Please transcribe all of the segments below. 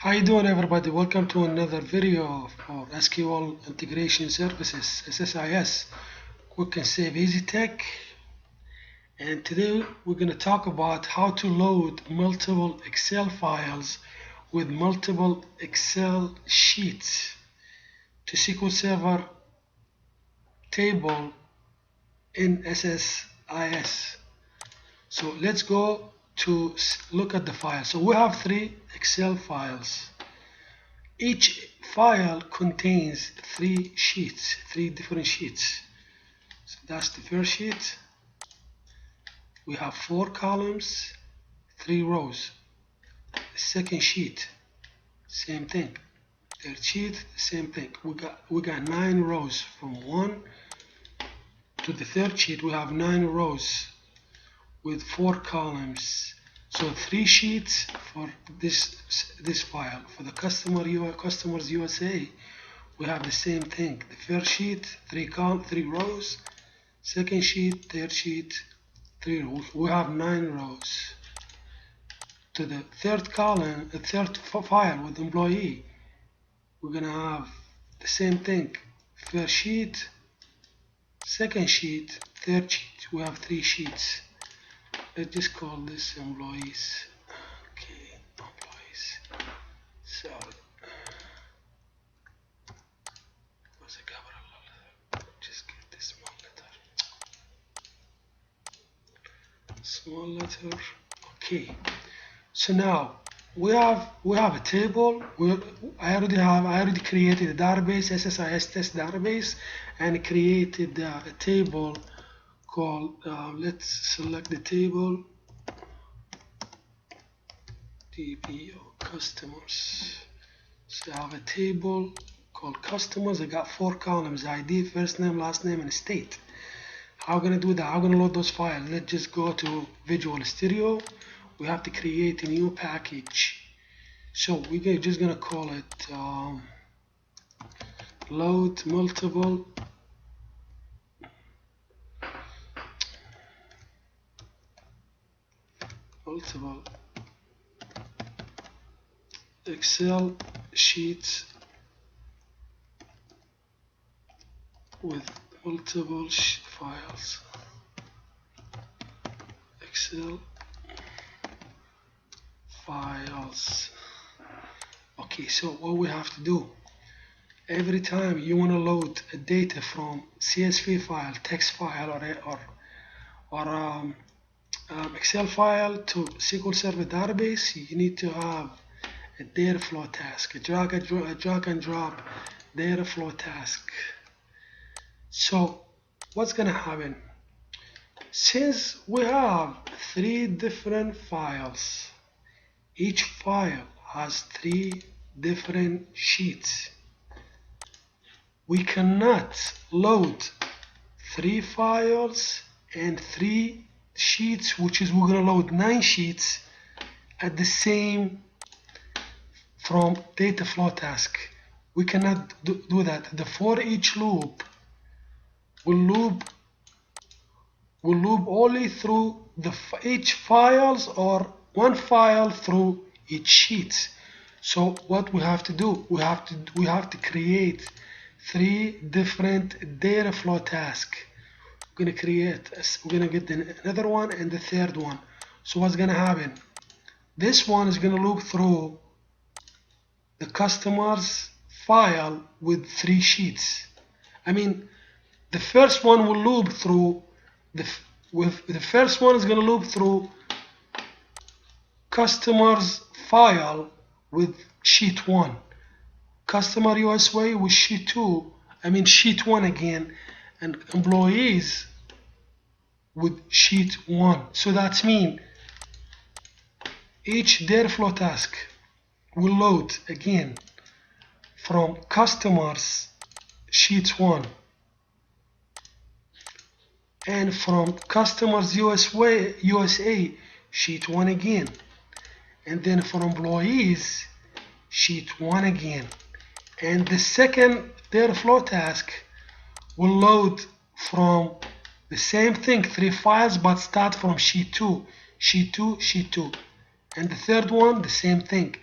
How you doing, everybody? Welcome to another video for SQL Integration Services, SSIS, Quick and Save Easy Tech. And today we're going to talk about how to load multiple Excel files with multiple Excel sheets to SQL Server table in SSIS. So let's go to look at the file. So we have 3 Excel files. Each file contains 3 sheets, 3 different sheets. So that's the first sheet. We have 4 columns, 3 rows. The second sheet, same thing. Third sheet, same thing. We got 9 rows from 1 to the third sheet. We have 9 rows with 4 columns. So 3 sheets for this file. For the customers USA, we have the same thing. The first sheet, 3 rows. Second sheet, third sheet, 3 rows. We have 9 rows. To the third column, the third file with employee, we're gonna have the same thing. First sheet, second sheet, third sheet. We have 3 sheets. Let's just call this employees. Okay, employees. Sorry. What's a capital letter? Just get this small letter. Small letter. Okay. So now we have a table. I already created a database, SSIS test database, and created a table called, let's select the table, DBO customers. So I have a table called customers. I got 4 columns: ID, first name, last name, and state. How am I gonna do that? How am I gonna load those files? Let's just go to Visual Studio. We have to create a new package. So we're just gonna call it load multiple Excel sheets with multiple files. Excel files. Okay, so what we have to do, every time you want to load a data from CSV file, text file, or Excel file to SQL Server database, you need to have a data flow task, a drag and drop data flow task. So what's gonna happen? Since we have 3 different files, each file has 3 different sheets, we cannot load 3 files and 3 sheets, which is we're gonna load 9 sheets at the same from data flow task. We cannot do that. The for each loop will loop only through each files, or one file through each sheet. So what we have to do, we have to create 3 different data flow tasks. We're gonna get another one and the third one. So what's gonna happen? This one is gonna loop through the customer's file with 3 sheets. I mean, the first one will loop through the first one is gonna loop through customer's file with sheet 1. Customer USA with sheet 2. I mean sheet 1 again, and employees with sheet 1. So that means each data flow task will load again from customers sheet 1, and from customers USA sheet 1 again, and then for employees sheet 1 again. And the second data flow task will load from the same thing, 3 files, but start from sheet 2, sheet 2, sheet 2. And the third one, the same thing.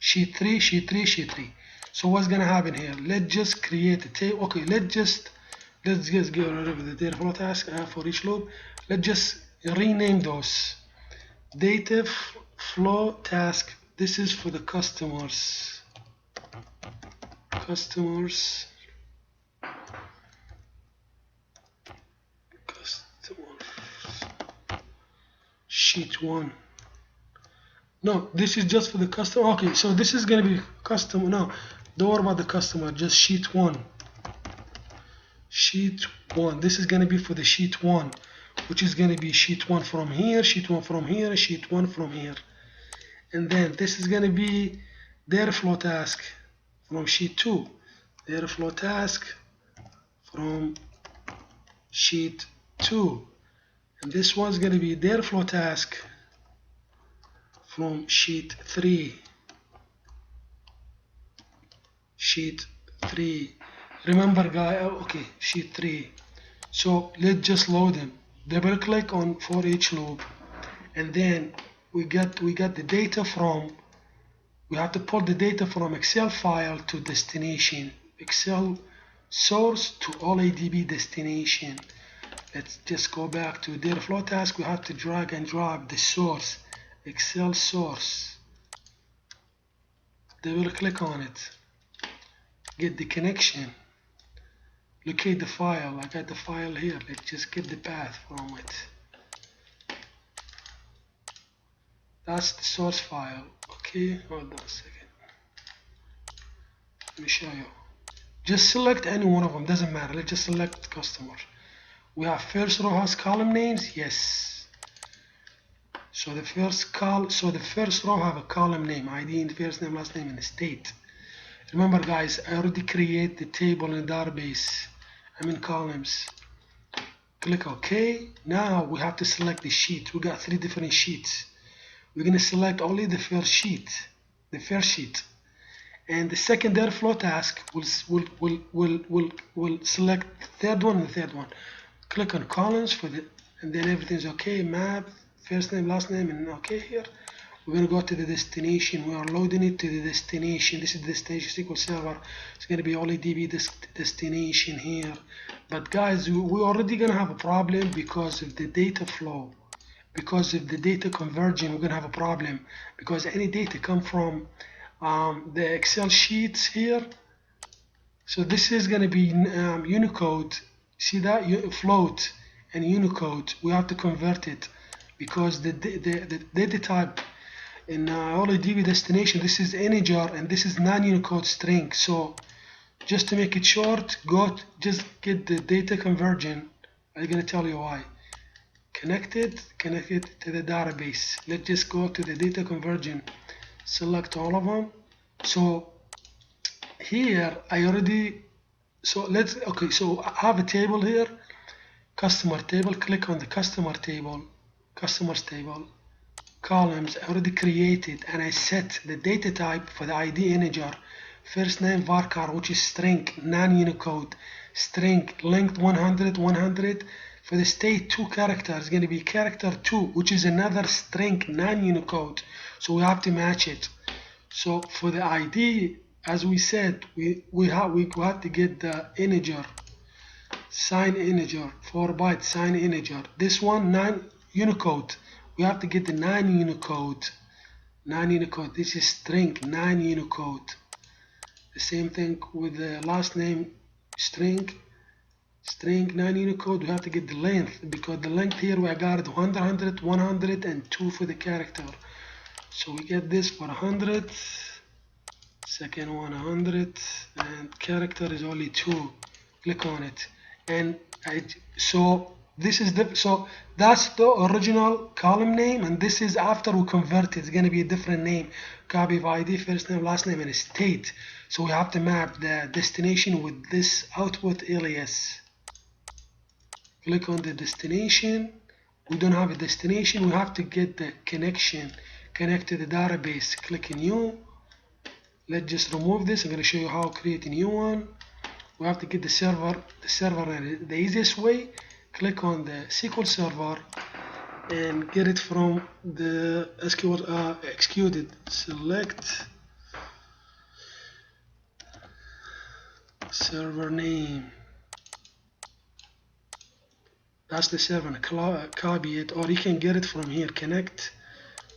sheet 3, sheet 3, sheet 3. So what's gonna happen here? Let's just create a table. Okay, let's just get rid of the data flow task for each loop. Let's just rename those. Data flow task. This is for the customers. Customers. Sheet 1. No, this is just for the customer. Okay, so this is gonna be customer. No, don't worry about the customer. Just sheet 1. Sheet 1. This is gonna be for the sheet 1, which is gonna be sheet 1 from here, sheet 1 from here, sheet 1 from here, and then this is gonna be data flow task from sheet 2. Data flow task from sheet 2. And this one's going to be data flow task from sheet 3. Sheet 3. Remember, guys, okay, sheet 3. So let's just load them. Double click on for each loop, and then we got the data from. We have to pull the data from Excel file to destination. Excel source to OLEDB destination. Let's just go back to data flow task. We have to drag and drop the source, Excel source. Double click on it. Get the connection. Locate the file. I got the file here. Let's just get the path from it. That's the source file. Okay, hold on a second. Let me show you. Just select any one of them. Doesn't matter. Let's just select customer. We have first row has column names. Yes. So the first row have a column name, ID, and first name, last name, and state. Remember, guys, I already create the table in the database. I'm in columns. Click OK. Now we have to select the sheet. We got 3 different sheets. We're gonna select only the first sheet, and the second data flow task will select the third one and the third one. Click on columns for the, and then everything's okay. Map, first name, last name, and okay here. We're gonna go to the destination. We are loading it to the destination. This is the destination SQL Server. It's gonna be OLEDB destination here. But guys, we're already gonna have a problem because of the data flow. Because of the data conversion, we're gonna have a problem because any data come from the Excel sheets here. So this is gonna be Unicode. See that float and Unicode. We have to convert it because the data type in OLEDB destination, this is integer and this is non-Unicode string. So just to make it short, just get the data conversion. I'm gonna tell you why. Connect it to the database. Let's just go to the data conversion. Select all of them. So here I already. So I have a table here, customer table. Click on the customer table, customers table, columns. I already created, and I set the data type for the ID integer, first name varchar, which is string, non-Unicode, string length 100. For the state 2 characters, going to be character 2, which is another string, non-Unicode. So we have to match it. So for the ID, as we said, we have to get the integer, sign integer, 4 byte sign integer. This one non-Unicode. We have to get the non-Unicode. Non-Unicode. This is string, non-Unicode. The same thing with the last name, string non-Unicode. We have to get the length because the length here we got it 100, and 2 for the character. So we get this for 100. Second one 100, and character is only 2. Click on it, and so this is that's the original column name, and this is after we convert it. It's going to be a different name. Copy of ID, first name, last name, and state. So we have to map the destination with this output alias. Click on the destination. We don't have a destination. We have to get the connection. Connect to the database. Click new. Let's just remove this. I'm going to show you how to create a new one. We have to get the server the easiest way. Click on the SQL Server and get it from the SQL executed. Select server name. That's the server. Copy it, or you can get it from here. Connect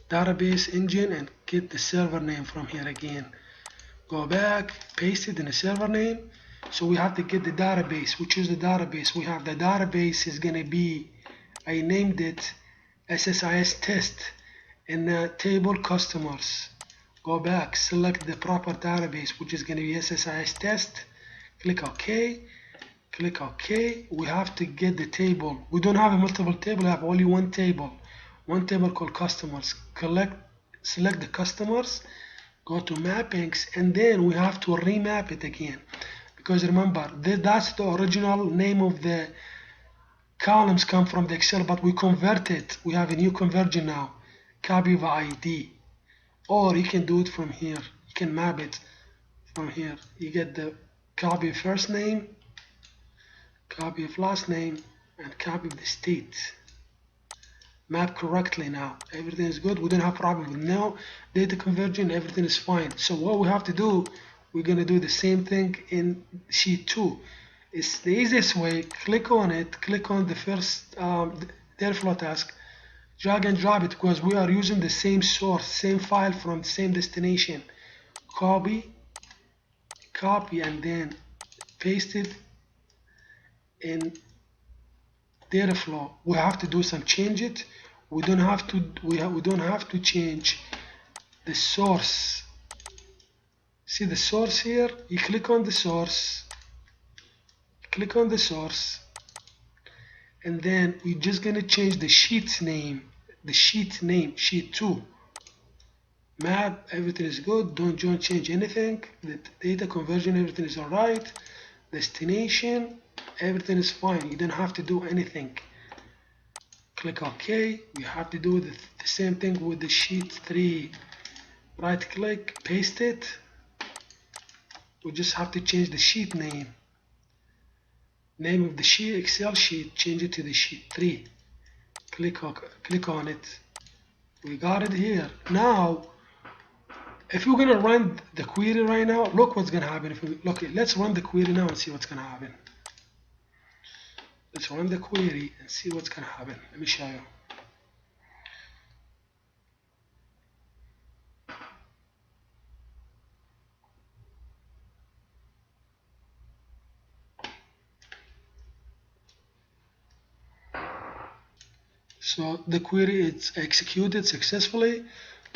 database engine and get the server name from here again. Go back, paste it in the server name. So we have to get the database. We choose the database. We have the database is gonna be, I named it SSIS test in the table customers. Go back, select the proper database, which is gonna be SSIS test. Click OK. Click OK. We have to get the table. We don't have a multiple table. We have only one table. One table called customers. Select the customers. Go to mappings, and then we have to remap it again, because remember that's the original name of the columns come from the Excel, but we convert it. We have a new conversion now. Copy of ID, or you can do it from here. You can map it from here. You get the copy of first name, copy of last name, and copy of the state. Map correctly now. Everything is good. We don't have problem with no data conversion. Everything is fine. So what we have to do, we're going to do the same thing in sheet 2. It's the easiest way. Click on it. Click on the first data flow task. Drag and drop it, because we are using the same source, same file from the same destination. Copy, and then paste it in data flow. We have to do some changes. We don't have to change the source. See the source here? You click on the source. And then we're just gonna change the sheet's name. Sheet 2. Map, everything is good. Don't change anything. The data conversion, everything is alright. Destination, everything is fine. You don't have to do anything. Click OK. We have to do the same thing with the sheet 3. Right click, paste it. We just have to change the sheet name. Name of the sheet, Excel sheet, change it to the sheet 3. Click on it. We got it here. Now, if we're gonna run the query right now, look what's gonna happen. Let's run the query now and see what's gonna happen. Let's run the query and see what's gonna happen. Let me show you. So the query is executed successfully.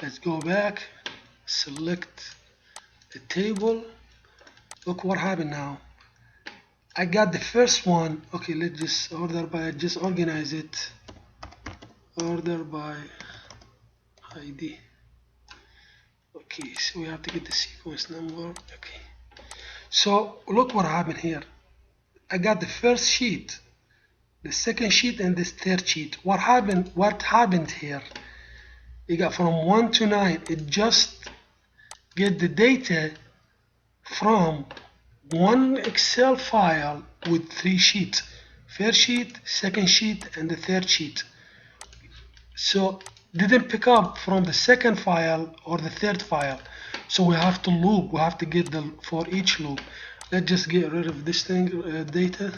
Let's go back, select the table. Look what happened now. I got the first one. Okay, let's just organize it. Order by ID. Okay, so we have to get the sequence number. Okay. So look what happened here. I got the first sheet, the second sheet, and this third sheet. What happened here? You got from 1 to 9. It just get the data from one Excel file with 3 sheets. First sheet, second sheet, and the third sheet. So didn't pick up from the second file or the third file. So we have to loop. We have to get the for each loop. Let's just get rid of this thing, data.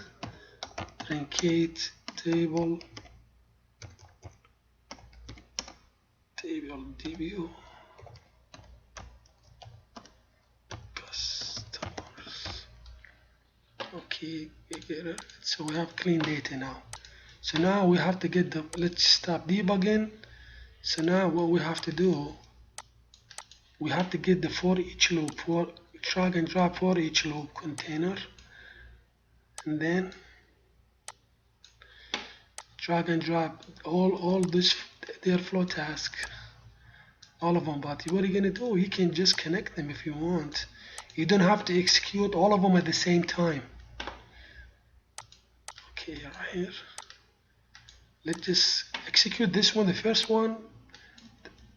Truncate table DBO customers. Okay, get it. So we have clean data now. So now we have to get the, let's stop debugging. So now what we have to do, we have to get the for each loop, drag and drop for each loop container, and then drag and drop all this their flow task, all of them. But what are you gonna do? You can just connect them if you want. You don't have to execute all of them at the same time. Okay, right here. Let's just execute this one, the first one,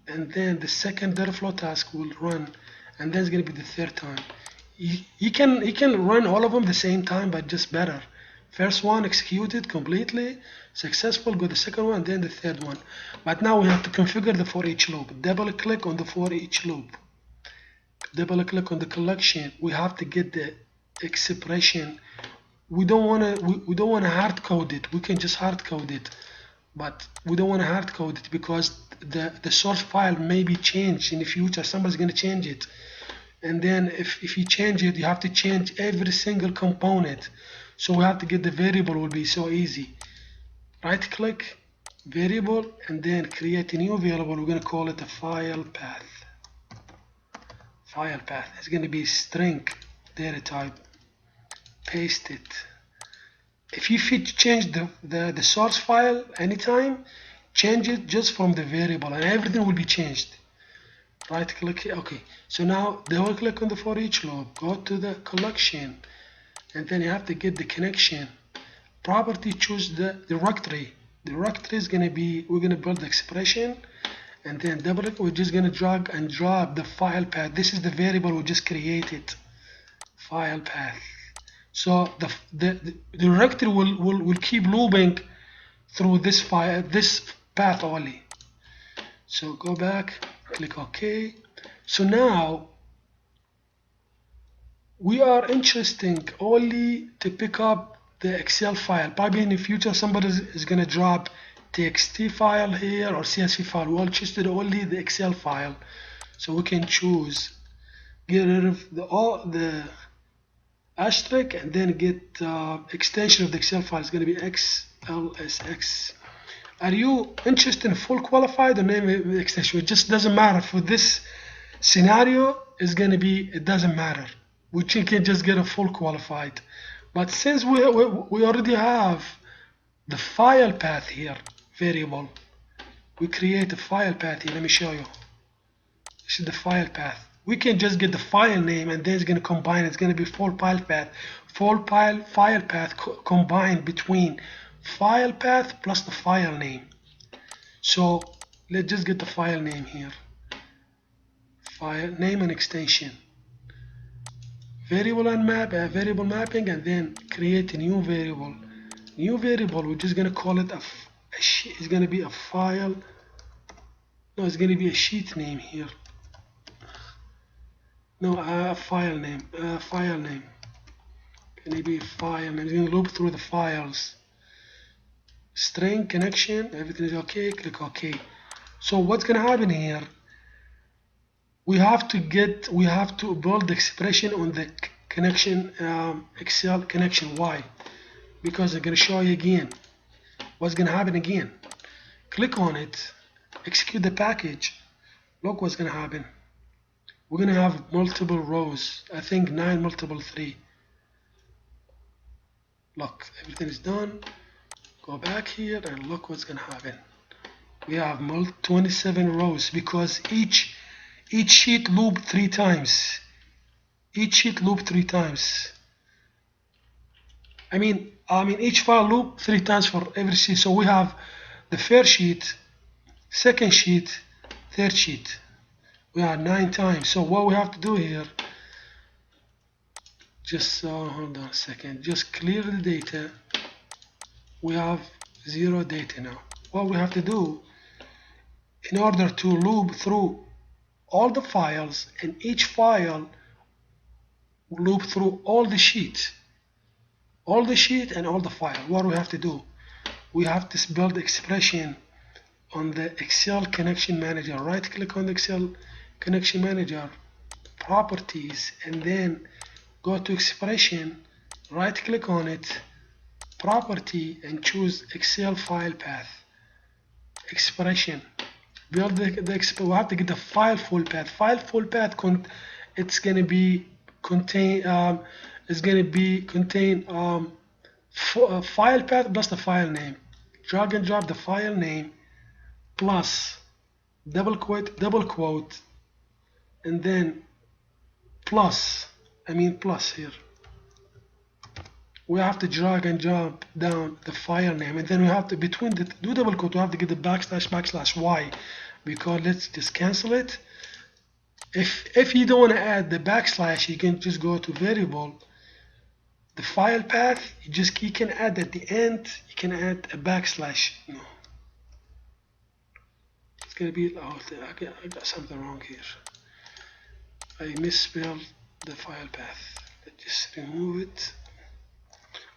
and then the second data flow task will run, and then it's gonna be the third time. You can run all of them the same time, but just better. First one executed completely successful, go the second one, then the third one. But now we have to configure the for each loop. Double click on the for each loop. Double click on the collection. We have to get the expression. We don't want to hard code it. We can just hard code it, but we don't want to hard code it because the source file may be changed in the future. Somebody's going to change it, and then if you change it, you have to change every single component. So we have to get the variable. Will be so easy. Right click variable and then create a new variable. We're going to call it a file path. File path is going to be string data type. Paste it. If you change the source file anytime, change it just from the variable and everything will be changed. Right click here. Okay, so now double click on the for each loop, go to the collection, and then you have to get the connection property. Choose the directory. The directory is going to be, we're going to build the expression, and then double click. We're just going to drag and drop the file path. This is the variable we just created, file path. So the directory will keep looping through this file, this path only. So go back, click OK. So now we are interested only to pick up the Excel file. Probably in the future somebody is going to drop TXT file here or CSV file. We're interested only the Excel file. So we can choose, get rid of all the asterisk and then get extension of the Excel file. Is going to be XLSX. Are you interested in full qualified or name extension? It just doesn't matter. For this scenario, it's going to be, it doesn't matter. We can just get a full qualified. But since we already have the file path here variable, we create a file path here. Let me show you. This is the file path. We can just get the file name and then it's going to combine. It's going to be full file path. Full file path combined between file path plus the file name. So let's just get the file name here. File name and extension. Variable and variable mapping, and then create a new variable. New variable, we're just going to call it it's going to be a file. No, it's going to be a sheet name here. No, file name. File name. Going to be file name. It's going to loop through the files. String connection. Everything is okay. Click OK. So what's going to happen here? We have to build the expression on the connection Excel connection. Why? Because I'm going to show you again what's going to happen again. Click on it, execute the package. Look what's going to happen. We're going to have multiple rows. I think 9 multiple 3. Look, everything is done. Go back here and look what's going to happen. We have 27 rows because each sheet looped 3 times. Each sheet looped 3 times. I mean each file loop 3 times for every sheet. So we have the first sheet, second sheet, third sheet. We have 9 times. So what we have to do here, just hold on a second, just clear the data. We have 0 data now. What we have to do, in order to loop through all the files, and each file loop through all the sheets and all the file. What we have to do, we have to build expression on the Excel connection manager. Right click on the Excel connection manager, properties, and then go to expression, right click on it, property, and choose Excel file path. Expression. Build we have to get the file full path. File full path it's going to be contain file path plus the file name. Drag and drop the file name plus double quote, and then plus here. We have to drag and drop down the file name, and then we have to, between the double quote, we have to get the backslash y, because let's just cancel it. If you don't want to add the backslash, you can just go to variable, the file path, you can add at the end, you can add a backslash. It's gonna be, oh, I got something wrong here. I misspelled the file path. Let's just remove it.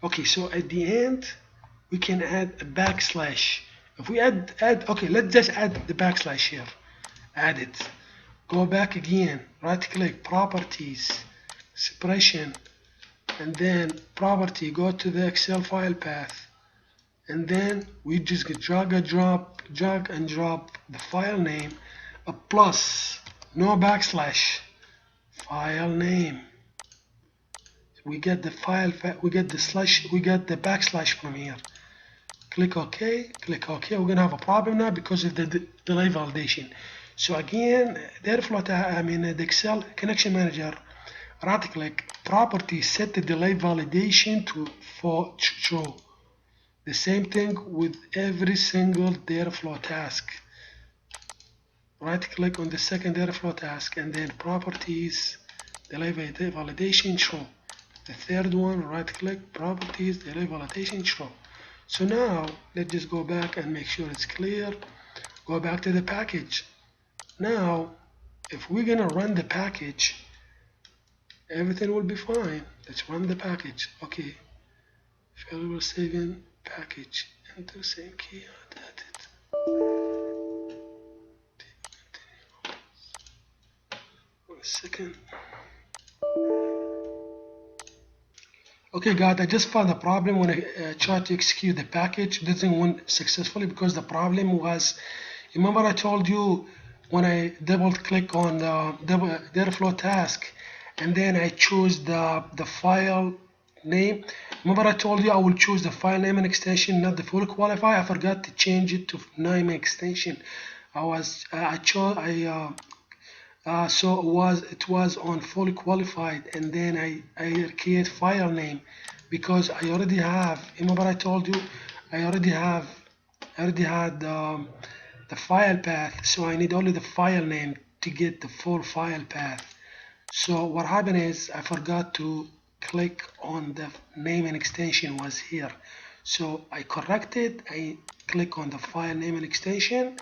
Okay, so at the end we can add a backslash. If we add okay, let's just add the backslash here. Add it. Go back again, right click, properties, expression, and then property, go to the Excel file path, and then we just drag and drop the file name, a plus, no backslash, file name. We get the file, we get the slash, we get the backslash from here. Click OK, click OK. We're gonna have a problem now because of the delay validation. So again, the Excel connection manager, right click, property, set the delay validation to true. The same thing with every single data flow task. Right click on the second data flow task and then properties, delay validation true. The third one, right click, properties, delay validation true. So now let's just go back and make sure it's clear. Go back to the package. Now, if we're gonna run the package, everything will be fine. Let's run the package. Okay. Failure saving package. Enter same key. Add it. One second. Okay, guys, I just found a problem when I tried to execute the package. It didn't went successfully because the problem was, remember I told you when I double click on the data flow task and then I choose the file name. Remember I told you I will choose the file name and extension, not the full qualifier. I forgot to change it to name extension. So it was on fully qualified, and then I create file name because I already have. Remember I told you I already had the file path, so I need only the file name to get the full file path. So what happened is I forgot to click on the name and extension was here. So I corrected. I click on the file name and extension.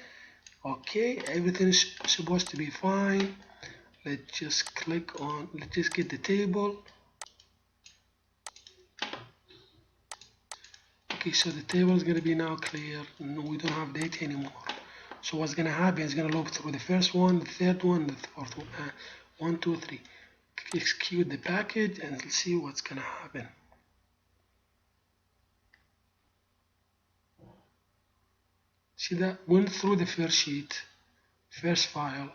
Okay, everything's supposed to be fine. Let's just click on, let's just get the table. Okay, so the table is going to be now clear. No, we don't have data anymore. So what's going to happen is going to look through the first one, the third one, the fourth one. 1, 2, 3. Execute the package and see what's going to happen. See that went through the first sheet, first file,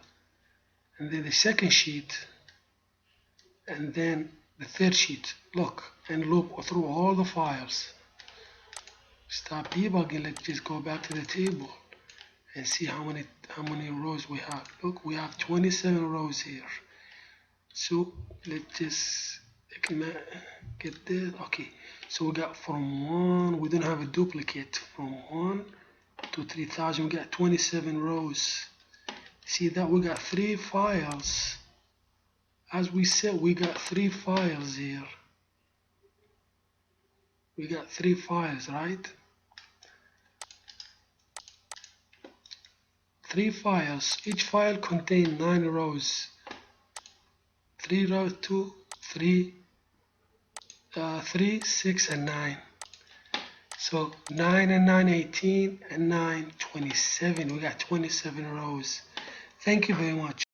and then the second sheet, and then the third sheet. Look and loop through all the files. Stop debugging. Let's just go back to the table and see how many rows we have. Look, we have 27 rows here. So let's just get this. Okay, so we got from 1. We don't have a duplicate. From 1 to 3000. We got 27 rows. See that we got 3 files. As we said, we got 3 files here. We got 3 files, right? 3 files. Each file contains 9 rows. 3 rows, 2, 3, 3, 6, and 9. So 9 and 9, 18, and 9, 27. We got 27 rows. Thank you very much.